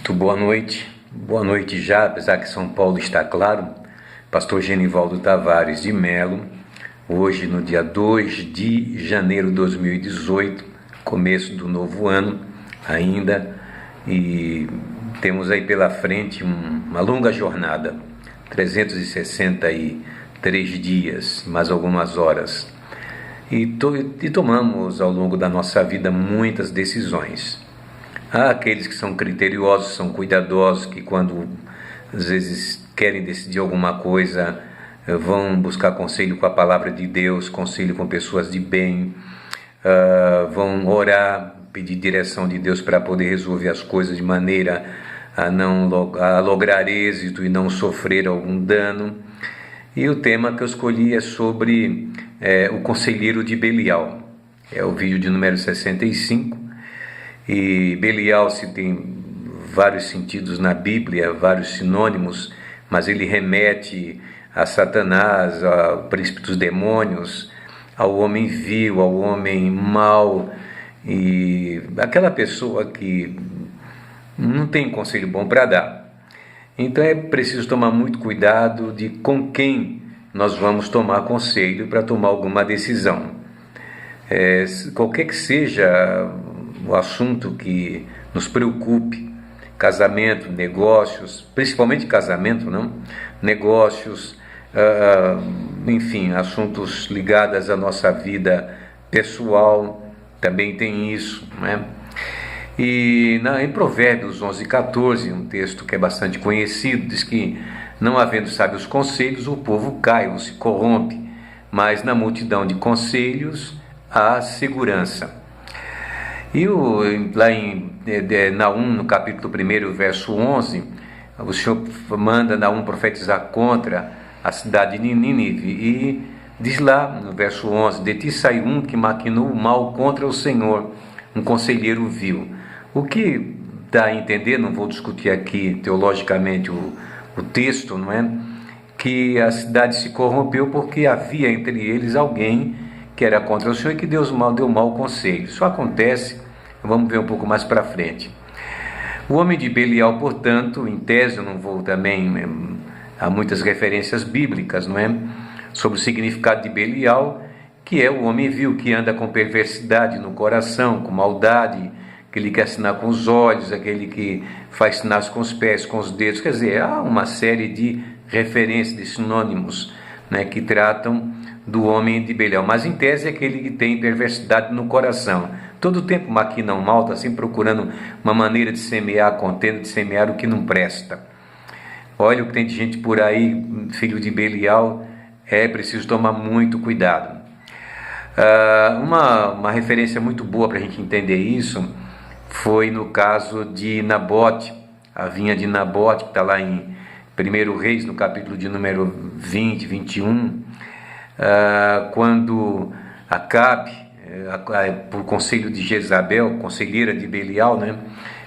Muito boa noite já, apesar que São Paulo está claro. Pastor Genivaldo Tavares de Melo, hoje no dia 2 de janeiro de 2018, começo do novo ano ainda, e temos aí pela frente uma longa jornada, 363 dias, mais algumas horas, e tomamos ao longo da nossa vida muitas decisões. Há aqueles que são criteriosos, são cuidadosos, que quando às vezes querem decidir alguma coisa, vão buscar conselho com a palavra de Deus, conselho com pessoas de bem, vão orar, pedir direção de Deus para poder resolver as coisas de maneira a lograr êxito e não sofrer algum dano. E o tema que eu escolhi é sobre o conselheiro de Belial. É o vídeo de número 65. E Belial se tem vários sentidos na Bíblia, vários sinônimos, mas ele remete a Satanás, ao príncipe dos demônios, ao homem vil, ao homem mau, e aquela pessoa que não tem conselho bom para dar. Então é preciso tomar muito cuidado de com quem nós vamos tomar conselho para tomar alguma decisão. Qualquer que seja o assunto que nos preocupe, casamento, negócios, principalmente casamento, não? Negócios, enfim, assuntos ligados à nossa vida pessoal, também tem isso, né? E em Provérbios 11:14, um texto que é bastante conhecido, diz que não havendo sábios conselhos, o povo cai ou se corrompe, mas na multidão de conselhos há segurança. E lá em Naum, no capítulo 1, verso 11, o Senhor manda Naum profetizar contra a cidade de Nínive, e diz lá no verso 11: de ti saiu um que maquinou o mal contra o Senhor, um conselheiro vil. O que dá a entender, não vou discutir aqui teologicamente o texto, não é? Que a cidade se corrompeu porque havia entre eles alguém que era contra o Senhor e que deu mau conselho. Isso acontece, vamos ver um pouco mais para frente. O homem de Belial, portanto, em tese, eu não vou também, há muitas referências bíblicas, não é? Sobre o significado de Belial, que é o homem vil, que anda com perversidade no coração, com maldade, aquele que assina com os olhos, aquele que faz sinais com os pés, com os dedos. Quer dizer, há uma série de referências, de sinônimos, né, que tratam do homem de Belial, mas em tese é aquele que tem perversidade no coração, todo o tempo maquina o mal, está sempre procurando uma maneira de semear a contenda, de semear o que não presta. Olha o que tem de gente por aí, filho de Belial, é preciso tomar muito cuidado. Uma referência muito boa para a gente entender isso foi no caso de Nabote, a vinha de Nabote, que está lá em 1 Reis, no capítulo de número 20, 21, quando Acabe, por conselho de Jezabel, conselheira de Belial, né,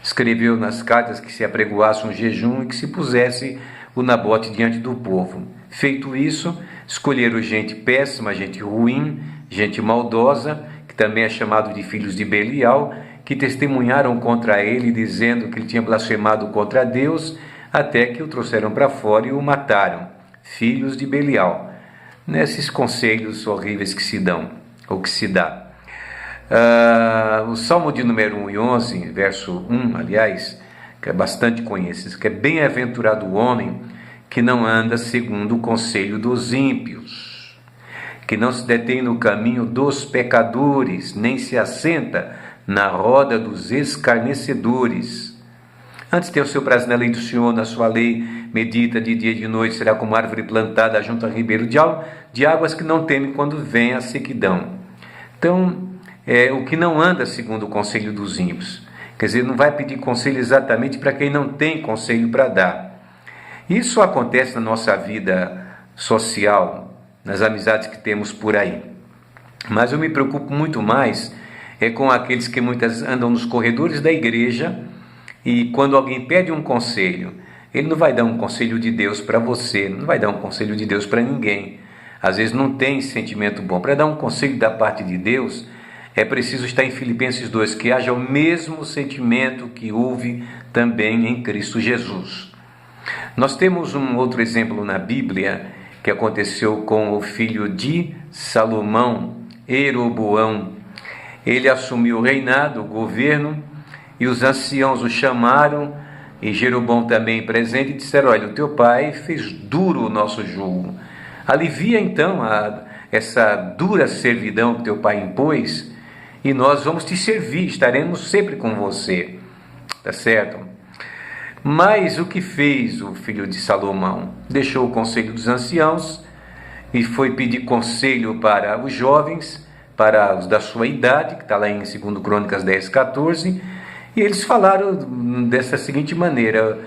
escreveu nas cartas que se apregoasse um jejum e que se pusesse o Nabote diante do povo. Feito isso, escolheram gente péssima, gente ruim, gente maldosa, que também é chamado de filhos de Belial, que testemunharam contra ele, dizendo que ele tinha blasfemado contra Deus, até que o trouxeram para fora e o mataram. Filhos de Belial. Nesses conselhos horríveis que se dão, ou que se dá. O Salmo de número 111, verso 1, aliás, que é bastante conhecido, que é: bem-aventurado o homem que não anda segundo o conselho dos ímpios, que não se detém no caminho dos pecadores, nem se assenta na roda dos escarnecedores. Antes tem o seu prazer na lei do Senhor, na sua lei medita de dia e de noite, será como árvore plantada junto a ribeiro de águas, que não teme quando vem a sequidão. Então, o que não anda segundo o conselho dos ímpios, quer dizer, não vai pedir conselho exatamente para quem não tem conselho para dar. Isso acontece na nossa vida social, nas amizades que temos por aí. Mas eu me preocupo muito mais com aqueles que muitas andam nos corredores da igreja, e quando alguém pede um conselho, ele não vai dar um conselho de Deus para você, não vai dar um conselho de Deus para ninguém. Às vezes não tem sentimento bom. Para dar um conselho da parte de Deus, É preciso estar em Filipenses 2, que haja o mesmo sentimento que houve também em Cristo Jesus. Nós temos um outro exemplo na Bíblia que aconteceu com o filho de Salomão, Jeroboão. Ele assumiu o reinado, o governo, e os anciãos o chamaram, e Jeroboão também presente, e disseram: olha, o teu pai fez duro o nosso jugo. Alivia então essa dura servidão que teu pai impôs, e nós vamos te servir, estaremos sempre com você. Tá certo? Mas o que fez o filho de Salomão? Deixou o conselho dos anciãos e foi pedir conselho para os jovens, para os da sua idade, que está lá em 2 Crônicas 10, 14, e eles falaram dessa seguinte maneira,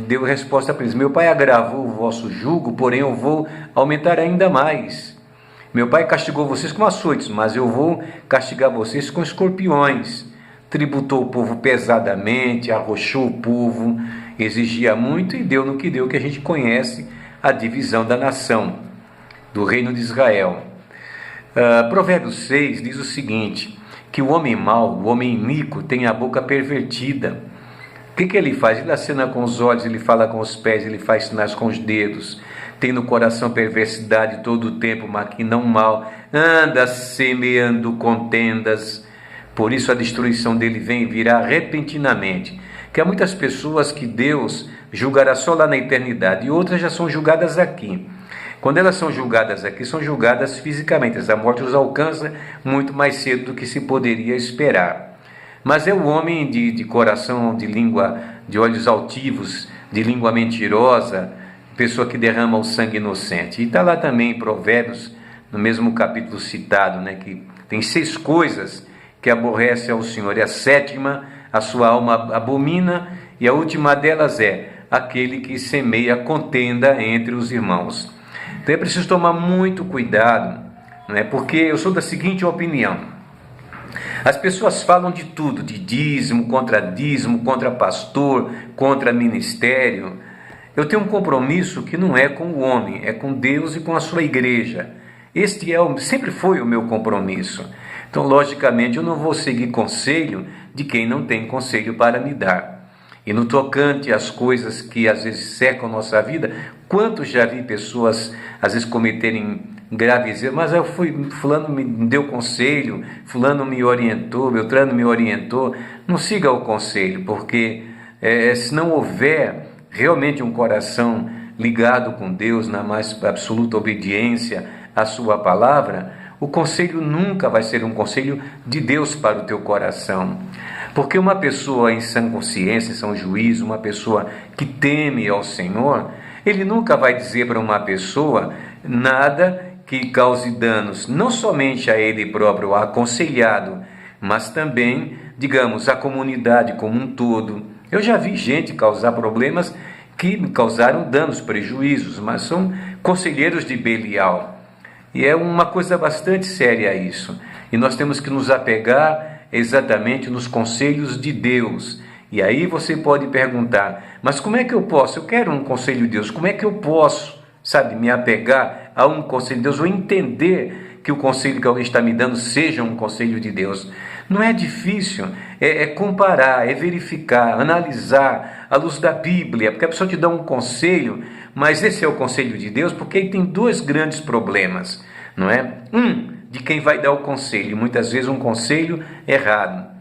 deu resposta para eles: meu pai agravou o vosso jugo, porém eu vou aumentar ainda mais. Meu pai castigou vocês com açoites, mas eu vou castigar vocês com escorpiões. Tributou o povo pesadamente, arrochou o povo, exigia muito e deu no que deu, que a gente conhece, a divisão da nação, do reino de Israel. Provérbios 6 diz o seguinte, que o homem mau, o homem iníquo, tem a boca pervertida. O que ele faz? Ele acena com os olhos, ele fala com os pés, ele faz sinais com os dedos. Tem no coração perversidade todo o tempo, maquina um mal, anda semeando contendas. Por isso a destruição dele vem e virá repentinamente. Que há muitas pessoas que Deus julgará só lá na eternidade, e outras já são julgadas aqui. Quando elas são julgadas aqui, são julgadas fisicamente. Essa morte os alcança muito mais cedo do que se poderia esperar. Mas é o homem de coração, de língua, de olhos altivos, de língua mentirosa, pessoa que derrama o sangue inocente. E está lá também em Provérbios, no mesmo capítulo citado, que tem 6 coisas que aborrece ao Senhor. E a 7ª, a sua alma abomina, e a última delas é aquele que semeia contenda entre os irmãos. Então é preciso tomar muito cuidado, porque eu sou da seguinte opinião: as pessoas falam de tudo, de dízimo, contra pastor, contra ministério. Eu tenho um compromisso que não é com o homem, é com Deus e com a sua igreja. Este sempre foi o meu compromisso. Então, logicamente, eu não vou seguir conselho de quem não tem conselho para me dar. E no tocante às coisas que às vezes cercam a nossa vida, quantos já vi pessoas às vezes cometerem graves erros, mas fulano me deu conselho, fulano me orientou, Beltrano me orientou. Não siga o conselho, porque se não houver realmente um coração ligado com Deus, na mais absoluta obediência à sua palavra, o conselho nunca vai ser um conselho de Deus para o teu coração. Porque uma pessoa em sã consciência, em são juízo, uma pessoa que teme ao Senhor, ele nunca vai dizer para uma pessoa nada que cause danos, não somente a ele próprio, ao aconselhado, mas também, digamos, à comunidade como um todo. Eu já vi gente causar problemas que causaram danos, prejuízos, mas são conselheiros de Belial. E é uma coisa bastante séria isso. E nós temos que nos apegar exatamente nos conselhos de Deus. E aí você pode perguntar: mas como é que eu posso? Eu quero um conselho de Deus. Como é que eu posso, me apegar a um conselho de Deus, ou entender que o conselho que alguém está me dando seja um conselho de Deus? Não é difícil, é comparar, é verificar, analisar à luz da Bíblia, porque a pessoa te dá um conselho, mas esse é o conselho de Deus, porque aí tem 2 grandes problemas, não é? De quem vai dar o conselho, muitas vezes um conselho errado.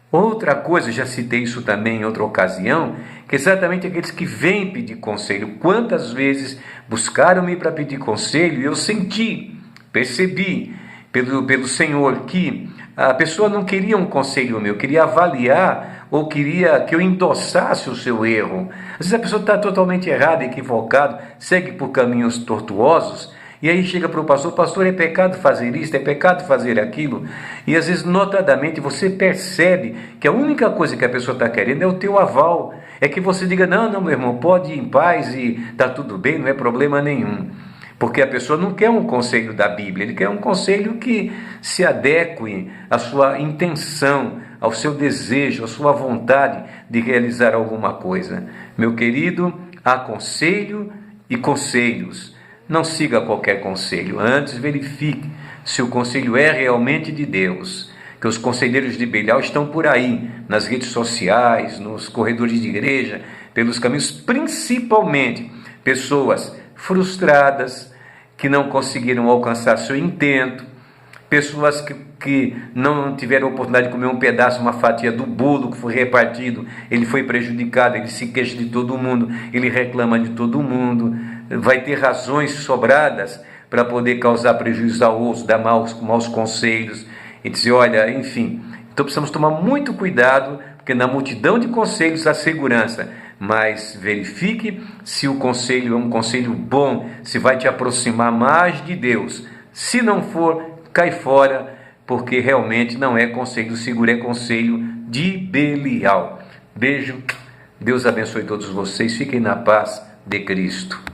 Outra coisa, já citei isso também em outra ocasião, que exatamente aqueles que vêm pedir conselho. Quantas vezes buscaram-me para pedir conselho e eu percebi pelo Senhor que a pessoa não queria um conselho meu, queria avaliar ou queria que eu endossasse o seu erro. Às vezes a pessoa está totalmente errada, equivocada, segue por caminhos tortuosos, e aí chega para o pastor: é pecado fazer isso, é pecado fazer aquilo. E às vezes, notadamente, você percebe que a única coisa que a pessoa está querendo é o teu aval. É que você diga: não, meu irmão, pode ir em paz e está tudo bem, não é problema nenhum. Porque a pessoa não quer um conselho da Bíblia, ele quer um conselho que se adeque à sua intenção, ao seu desejo, à sua vontade de realizar alguma coisa. Meu querido, há conselho e conselhos. Não siga qualquer conselho, antes verifique se o conselho é realmente de Deus. porque os conselheiros de Belial estão por aí, nas redes sociais, nos corredores de igreja, pelos caminhos, principalmente pessoas frustradas, que não conseguiram alcançar seu intento, pessoas que não tiveram a oportunidade de comer um pedaço, uma fatia do bolo que foi repartido, ele foi prejudicado, ele se queixa de todo mundo, ele reclama de todo mundo, vai ter razões sobradas para poder causar prejuízo ao outro, dar maus conselhos, e dizer, olha, enfim, então precisamos tomar muito cuidado, porque na multidão de conselhos há segurança, mas verifique se o conselho é um conselho bom, se vai te aproximar mais de Deus. Se não for, cai fora, porque realmente não é conselho seguro, é conselho de Belial. Beijo, Deus abençoe todos vocês, fiquem na paz de Cristo.